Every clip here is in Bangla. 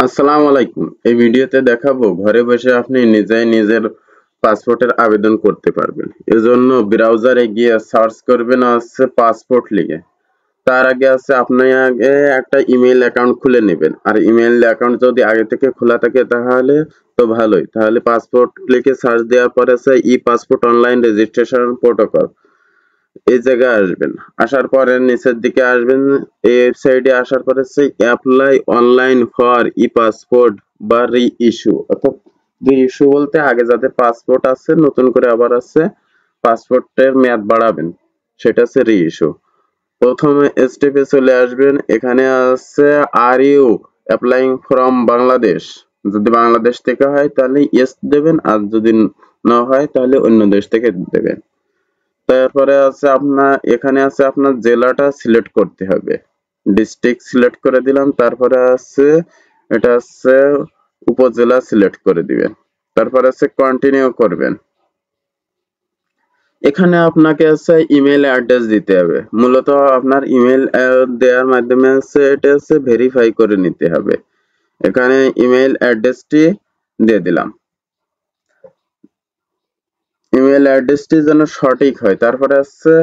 আসসালামু আলাইকুম। এই ভিডিওতে দেখাবো ঘরে বসে আপনি নিজেই নিজের পাসপোর্টের আবেদন করতে পারবেন। এজন্য ব্রাউজারে গিয়ে সার্চ করবেন হচ্ছে পাসপোর্ট লিখে। তার আগে আছে আপনি আগে একটা ইমেইল অ্যাকাউন্ট খুলে নেবেন। আর ইমেইল অ্যাকাউন্ট যদি আগে থেকে খোলা থাকে তাহলে তো ভালোই। তাহলে পাসপোর্ট লিখে সার্চ দেওয়ার পরে আছে ই পাসপোর্ট অনলাইন রেজিস্ট্রেশন প্রোটোকল। এই জায়গায় আসবেন। আসার পরে নিচের দিকে আসবেন। এই ওয়েবসাইটে আসার পরে হচ্ছে apply online for E passport বা রি ইস্যু, অর্থাৎ রি ইস্যু বলতে আগে যাদের পাসপোর্ট আছে নতুন করে আবার আছে পাসপোর্টের মেয়াদ বাড়াবেন, সেটা হচ্ছে রি ইস্যু। প্রথমে স্টেপে চলে আসবেন। এখানে আছে are you applying from Bangladesh. যদি বাংলাদেশ থেকে হয় তাহলে ইয়েস দেবেন, আর যদি না হয় তাহলে অন্য দেশ থেকে দেবেন। তারপরে আছে আপনার এখানে আছে আপনার জেলাটা সিলেক্ট করতে হবে। ডিস্ট্রিক্ট সিলেক্ট করে দিলাম। তারপরে আছে এটা আছে উপজেলা সিলেক্ট করে দিবেন। তারপরে আছে কন্টিনিউ করবেন। এখানে আপনাকে আছে ইমেল অ্যাড্রেস দিতে হবে। মূলত আপনার ইমেল দেওয়ার মাধ্যমে আছে এটা আছে ভেরিফাই করে নিতে হবে। এখানে ইমেল অ্যাড্রেসটি দিয়ে দিলাম। ইমেল অ্যাড্রেসটি যেন সঠিক হয়। তারপরে আছে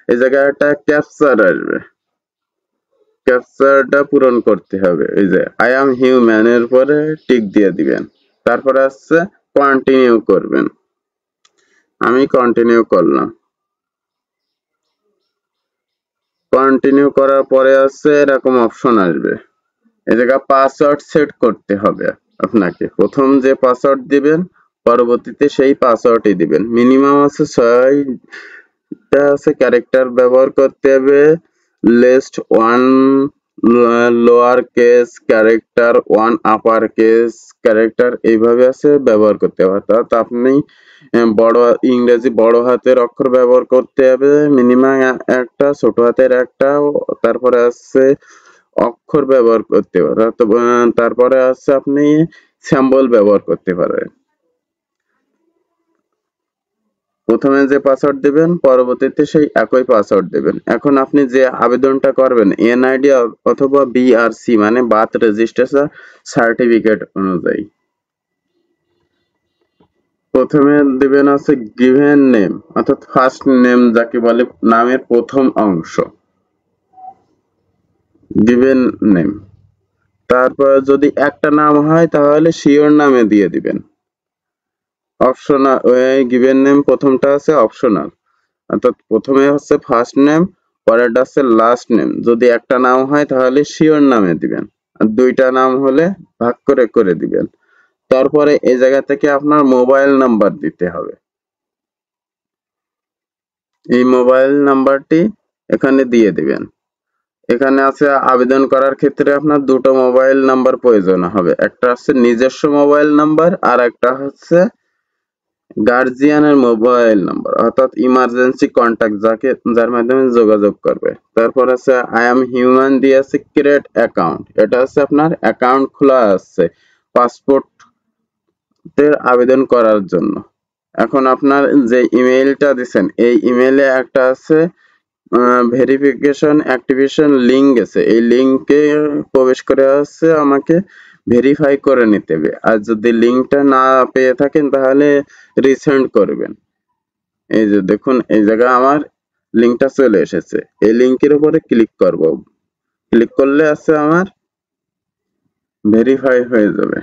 এই জায়গায় একটা ক্যাপচার আসবে, ক্যাপচারটা পূরণ করতে হবে। এই যে আই অ্যাম হিউম্যান এর পরে টিক দিয়ে দিবেন। তারপরে আছে কন্টিনিউ করবেন। আমি কন্টিনিউ করলাম। কন্টিনিউ করার পরে আছে এরকম অপশন আসবে। এই জায়গায় পাসওয়ার্ড সেট করতে হবে আপনাকে। প্রথম যে পাসওয়ার্ড দিবেন পরবর্তীতে সেই পাসওয়ার্ডই দিবেন। মিনিমাম আছে 6টা আছে ক্যারেক্টার ব্যবহার করতে হবে। Least one lower case character, one upper case character, এইভাবে আছে ব্যবহার করতে হবে। অর্থাৎ আপনি বড় ইংরেজি বড় হাতের অক্ষর ব্যবহার করতে হবে মিনিমাম একটা, ছোট হাতের একটা, তারপরে আছে অক্ষর ব্যবহার করতে পারে। তারপরে আছে আপনি সিম্বল ব্যবহার করতে পারেন। প্রথমে যে পাসওয়ার্ড দিবেন পরবর্তীতে সেই একই পাসওয়ার্ড দিবেন। এখন আপনি যে আবেদনটা করবেন এনআইডি অথবা বিআরসি মানে বার্থ রেজিস্ট্রেশন সার্টিফিকেট অনুযায়ী। প্রথমে দিবেন আছে গিভেন নেম, অর্থাৎ ফার্স্ট নেম যাকে বলে নামের প্রথম অংশ, গিভেন নেম। তারপর যদি একটা নাম হয় তাহলে শিওর নামে দিয়ে দিবেন। অপশনাল গিভেন নেম প্রথমটা আছে অপশনাল, অর্থাৎ প্রথমে হচ্ছে ফার্স্ট নেম, পরেরটা হচ্ছে লাস্ট নেম। যদি একটা নাম হয় তাহলে শিওর নামে দিবেন, আর দুইটা নাম হলে ভাগ করে করে দিবেন। তারপরে এই জায়গা থেকে আপনার মোবাইল নাম্বার দিতে হবে। এই মোবাইল নাম্বারটি এখানে দিয়ে দিবেন। এখানে আছে আবেদন করার ক্ষেত্রে আপনার দুটো মোবাইল নাম্বার প্রয়োজন হবে। একটা হচ্ছে নিজস্ব মোবাইল নাম্বার, আর একটা হচ্ছে গার্জিয়ানের মোবাইল নাম্বার, অর্থাৎ ইমার্জেন্সি কন্টাক্ট যার মাধ্যমে যোগাযোগ করবে। তারপর আছে আই এম হিউম্যান দিয়ে আছে ক্রিয়েট অ্যাকাউন্ট। এটা হচ্ছে আপনার অ্যাকাউন্ট খোলা আছে পাসপোর্টের আবেদন করার জন্য। এখন আপনার যে ইমেইলটা দিচ্ছেন এই ইমেইলে একটা আছে ভেরিফিকেশন অ্যাক্টিভেশন লিঙ্ক আছে। এই লিঙ্কে প্রবেশ করে আছে আমাকে ভেরিফাই করে নিতে হবে। আর যদি লিঙ্কটা না পেয়ে থাকেন তাহলে রিসেন্ড করবেন। এই যে দেখুন এই জায়গায় আমার লিঙ্কটা চলে এসেছে। এই লিঙ্কের উপরে ক্লিক করব। ক্লিক করলে আছে আমার ভেরিফাই হয়ে যাবে।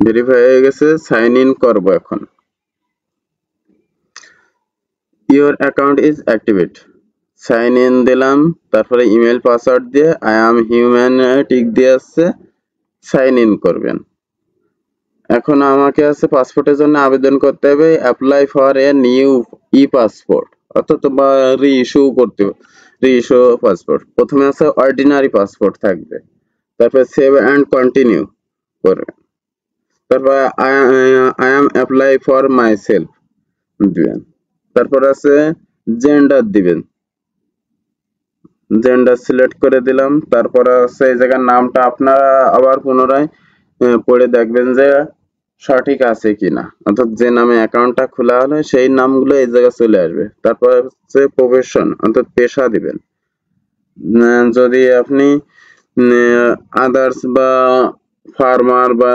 ভেরিফাই হয়ে গেছে, সাইন ইন করব এখন। Your account is activate, sign in দিলাম। তারপরে ইমেল পাসওয়ার্ড দিয়ে আই অ্যাম হিউম্যান টিক দিয়ে আসছে সাইন ইন করবেন। এখন আমাকে আছে পাসপোর্টের জন্য আবেদন করতে হবে apply for a new E passport, অর্থাৎ বা রি ইস্যু করতে হবে। রি ইস্যু পাসপোর্ট প্রথমে আছে অর্ডিনারি পাসপোর্ট থাকবে। তারপর সেভ অ্যান্ড কন্টিনিউ করবেন। তারপর I am apply for my self দিবেন। তারপর আছে জেন্ডার দিবেন। জেন্ডার সিলেক্ট করে দিলাম। তারপরে আছে এই জায়গার নামটা আপনারা আবার পুনরায় পড়ে দেখবেন যে সঠিক আছে কিনা, অর্থাৎ যে নামে অ্যাকাউন্টটা খোলা হলো সেই নামগুলো এই জায়গায় চলে আসবে। তারপর হচ্ছে প্রফেশন, অর্থাৎ পেশা দিবেন। যদি আপনি আদার্স বা ফার্মার বা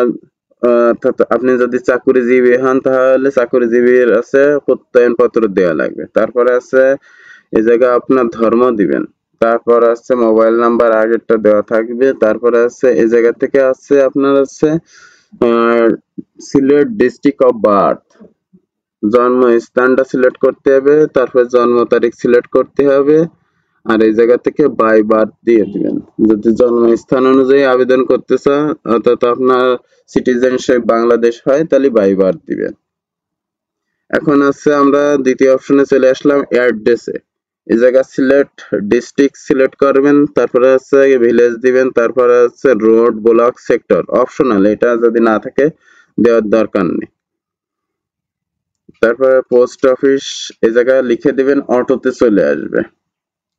অর্থাৎ আপনি যদি চাকুরিজীবী হন তাহলে চাকুরিজীবীর আছে প্রত্যয়ন পত্র দেওয়া লাগবে। তারপরে আছে এই জায়গায় আপনার ধর্ম দিবেন। তারপর আছে মোবাইল নাম্বার আগেরটা দেওয়া থাকবে। তারপরে আছে এই জায়গা থেকে আছে আপনার আছে সিলেট ডিস্ট্রিক্ট অফ বার্থ, জন্মস্থানটা সিলেক্ট করতে হবে। তারপর জন্ম তারিখ সিলেক্ট করতে হবে। আর এই জায়গা থেকে বাই বার্থ দিয়ে দিবেন। যদি জন্মস্থান অনুযায়ী আবেদন করতে চান অর্থাৎ আপনার সিটিজেনশিপ বাংলাদেশ হয় তাহলে বাই বার্থ দিবেন। এখন আছে আমরা দ্বিতীয় অপশনে চলে আসলাম অ্যাড্রেসে। এই জায়গা সিলেক্ট ডিস্ট্রিক্ট সিলেক্ট করবেন, তারপরে আছে ভিলেজ দিবেন, তারপরে আছে রোড ব্লক সেক্টর অপশনাল, এটা যদি না থাকে দেওয়ার দরকার নেই। তারপরে পোস্ট অফিস এই জায়গায় লিখে দিবেন, অটোতে চলে আসবে,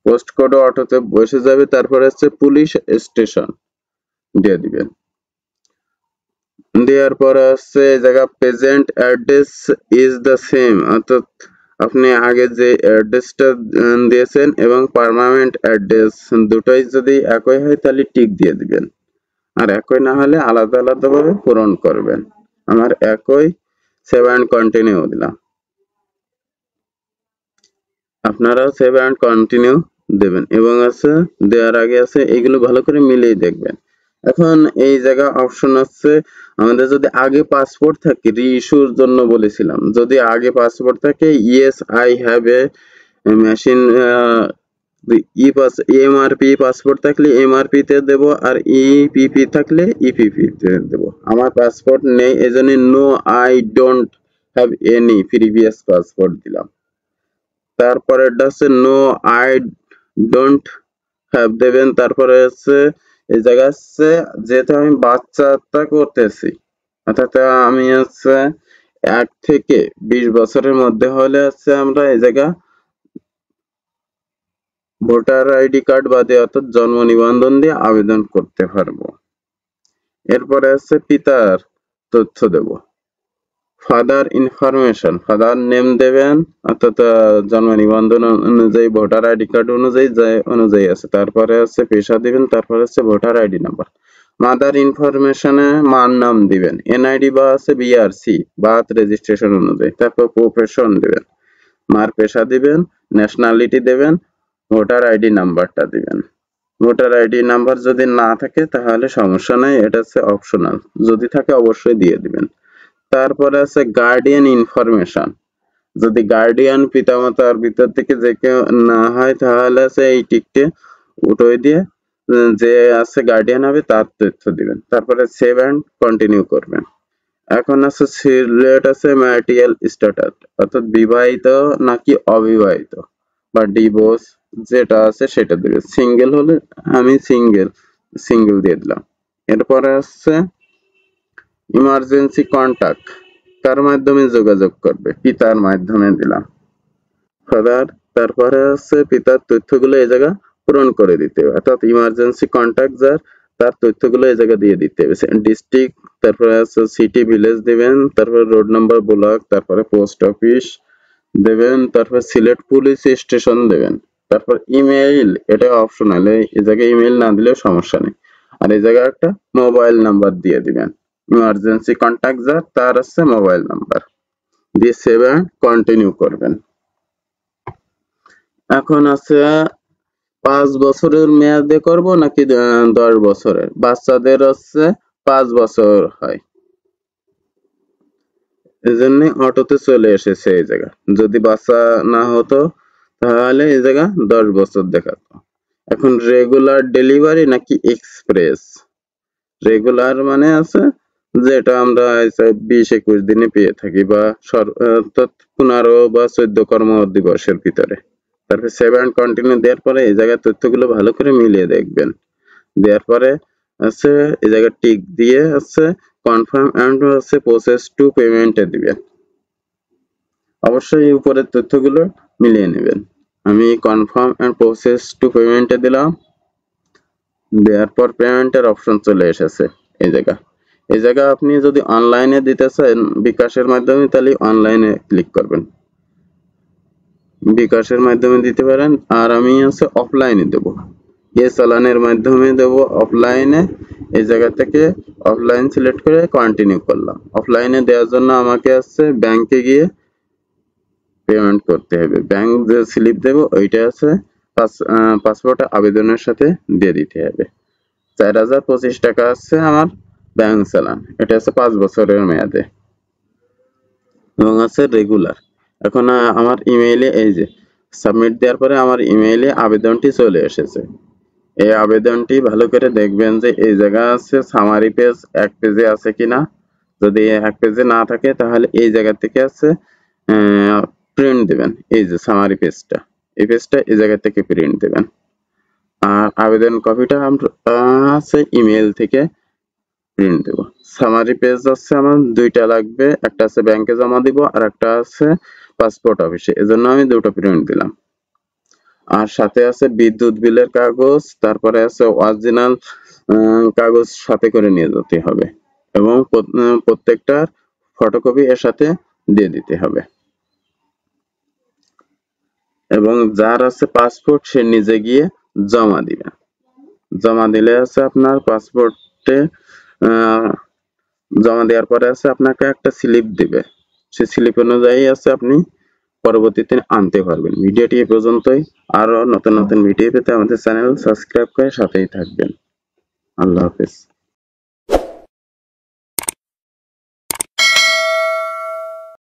পোস্ট কোড অটোতে বসে যাবে। তারপরে হচ্ছে পুলিশ স্টেশন দিয়ে দিবেন। দেওয়ার পর হচ্ছে এই জায়গা present address is the same, অর্থাৎ আপনি আগে যে অ্যাড্রেসটা দিয়েছেন এবং পার্মানেন্ট অ্যাড্রেস দুটোই যদি একই হয় তাহলে টিক দিয়ে দিবেন, আর একই না হলে আলাদা আলাদা ভাবে পূরণ করবেন। আমার একই, সেভ অ্যান্ড কন্টিনিউ দিলাম। আপনারাও সেভ অ্যান্ড কন্টিনিউ দেবেন এবং আছে দেওয়ার আগে আছে এইগুলো ভালো করে মিলিয়ে দেখবেন। এখন এই জায়গা অপশন আছে আমাদের যদি আগে পাসপোর্ট থাকে, রিইস্যুর জন্য বলেছিলাম, যদি আগে পাসপোর্ট থাকে yes I have a machine E pass MRP passport থাকলে এমআরপি তে দেব, আর ইপিপি থাকলে ইপিপি তে দেব। আমার পাসপোর্ট নেই এজন্য no I don't have any previous passport দিলাম। তারপরে এটা হচ্ছে নো আই ডোন্ট হ্যাভ দেবেন। তারপরে হচ্ছে এই জায়গা হচ্ছে যেহেতু আমি বাচ্চাটা করতেছি অর্থাৎ আমি হচ্ছে 1 থেকে 20 বছরের মধ্যে হলে হচ্ছে আমরা এই জায়গা ভোটার আইডি কার্ড বাদে অর্থাৎ জন্ম নিবন্ধন দিয়ে আবেদন করতে পারবো। এরপরে আছে পিতার তথ্য দেব, ফাদার ইনফরমেশন, ফাদার নেম দেবেন অর্থাৎ জন্ম নিবন্ধন অনুযায়ী ভোটার আইডি কার্ড অনুযায়ী যে অনুযায়ী আছে। তারপরে আছে পেশা দিবেন, তারপরে আছে ভোটার আইডি নাম্বার। মাদার ইনফরমেশনে মার নাম দিবেন, এনআইডি বা আছে বিআরসি বার্থ রেজিস্ট্রেশন অনুযায়ী। তারপর প্রফেশন দিবেন, মার পেশা দিবেন, ন্যাশনালিটি দেবেন, ভোটার আইডি নাম্বারটা দিবেন। ভোটার আইডি নাম্বার যদি না থাকে তাহলে সমস্যা নাই, এটা হচ্ছে অপশনাল, যদি থাকে অবশ্যই দিয়ে দিবেন। তারপরে আছে গার্ডিয়ান ইনফরমেশন, যদি গার্ডিয়ান পিতামাতার ভিতর থেকে যে কেউ না হয় তাহলে আছে এই টিকটে উঠিয়ে দিয়ে যে আছে গার্ডিয়ান হবে তার তথ্য দিবেন। তারপরে সেভ অ্যান্ড কন্টিনিউ করবেন। এখন আছে সিলেক্ট আছে ম্যারিটাল স্ট্যাটাস অর্থাৎ বিবাহিত নাকি অবিবাহিত বা ডিভোর্স যেটা আছে সেটা দিবে। সিঙ্গেল হলে আমি সিঙ্গেল দিয়ে দিলাম। এরপরে আছে ইমার্জেন্সি কন্টাক্ট, কার মাধ্যমে যোগাযোগ করবে, পিতার মাধ্যমে দিলাম ফাদার। তারপরে হচ্ছে পিতার তথ্যগুলো এই জায়গা পূরণ করে দিতে হবে, অর্থাৎ ইমার্জেন্সি কন্টাক্ট যার তার তথ্যগুলো এই জায়গা দিয়ে দিতে হবে। ডিস্ট্রিক্ট, তারপরে আছে সিটি ভিলেজ দিবেন, তারপরে রোড নাম্বার ব্লক, তারপরে পোস্ট অফিস দেবেন, তারপর সিলেট পুলিশ স্টেশন দেবেন। তারপর ইমেইল, এটা অপশনাল, এই জায়গায় ইমেইল না দিলেও সমস্যা নেই। আর এই জায়গায় একটা মোবাইল নাম্বার দিয়ে দিবেন, ইমার্জেন্সি কন্টাক্ট যার তার আছে মোবাইল নাম্বার দিয়ে সেভ অ্যান্ড কন্টিনিউ করবেন। এখন আছে 5 বছরের মেয়াদে করব নাকি 10 বছরের, বাচ্চাদের হচ্ছে 5 বছর হয়, এজন্য অটোতে চলে এসেছে এই জায়গা। যদি বাচ্চা না হতো তাহলে এই জায়গা 10 বছর দেখাতো। এখন রেগুলার ডেলিভারি নাকি এক্সপ্রেস, রেগুলার মানে আছে যেটা আমরা 20-21 দিনে পেয়ে থাকি বা অর্থাৎ 15 বা 14 কর্ম দিবসের ভিতরে। তারপরে সেভ অ্যান্ড কন্টিনিউ দেওয়ার পরে এই জায়গার তথ্যগুলো ভালো করে মিলিয়ে দেখবেন। দেওয়ার পরে আছে এই জায়গায় টিক দিয়ে আছে কনফার্ম এন্ড আছে প্রসেস টু পেমেন্টে দিবেন। অবশ্যই উপরের তথ্যগুলো মিলিয়ে নেবেন। আমি কনফার্ম এন্ড প্রসেস টু পেমেন্টে দিলাম। দেওয়ার পর পেমেন্টের অপশন চলে এসেছে এই জায়গা আপনি যদি অনলাইনে দিতে চান বিকাশের মাধ্যমে তাহলে অনলাইনে ক্লিক করবেন, বিকাশের মাধ্যমে দিতে পারেন। আর আমি আছে অফলাইনে দেব, চালানের মাধ্যমে দেব অফলাইনে, এই জায়গা থেকে অফলাইন সিলেক্ট করে কন্টিনিউ করলাম। অফলাইনে দেওয়ার জন্য আমাকে আছে ব্যাংকে গিয়ে পেমেন্ট করতে হবে। ব্যাংক যে স্লিপ দেব ওইটা আছে পাসপোর্ট আবেদনের সাথে দিয়ে দিতে হবে। 4025 টাকা আছে আমার ব্যাংক চালান, এটা আছে 5 বছরের মেয়াদে এবং আছে রেগুলার। এখন আমার ইমেইলে এই যে সাবমিট দেওয়ার পরে আমার ইমেইলে আবেদনটি চলে এসেছে। এই আবেদনটি ভালো করে দেখবেন যে এই জায়গা আছে সামারি পেজ এক পেজে আছে কিনা। যদি এক পেজে না থাকে তাহলে এই জায়গা থেকে আছে প্রিন্ট দিবেন। এই যে সামারি পেজটা, এই পেজটা এই জায়গা থেকে প্রিন্ট দিবেন। আর আবেদন কপিটা আছে ইমেল থেকে প্রিন্ট দেব। সামারি পেজ আছে আমার দুইটা লাগবে, একটা আছে ব্যাংকে জমা দিব আর একটা আছে পাসপোর্ট অফিসে, এজন্য আমি দুটো প্রিন্ট দিলাম। আর সাথে আছে বিদ্যুৎ বিলের কাগজ, তারপরে আছে অরিজিনাল কাগজ সাথে করে নিয়ে যেতে হবে এবং প্রত্যেকটার ফটোকপি এর সাথে দিয়ে দিতে হবে। এবং যার আছে পাসপোর্ট সে নিজে গিয়ে জমা দিবে। জমা দিলে আছে আপনার পাসপোর্টে জমা দেওয়ার পরে আছে আপনাকে একটা স্লিপ দিবে, সেই স্লিপ অনুযায়ী আছে আপনি পরবর্তীতে আনতে পারবেন। ভিডিওটি এ পর্যন্তই। আরো নতুন নতুন ভিডিও পেতে আমাদের চ্যানেল সাবস্ক্রাইব করে সাথেই থাকবেন। আল্লাহ হাফেজ।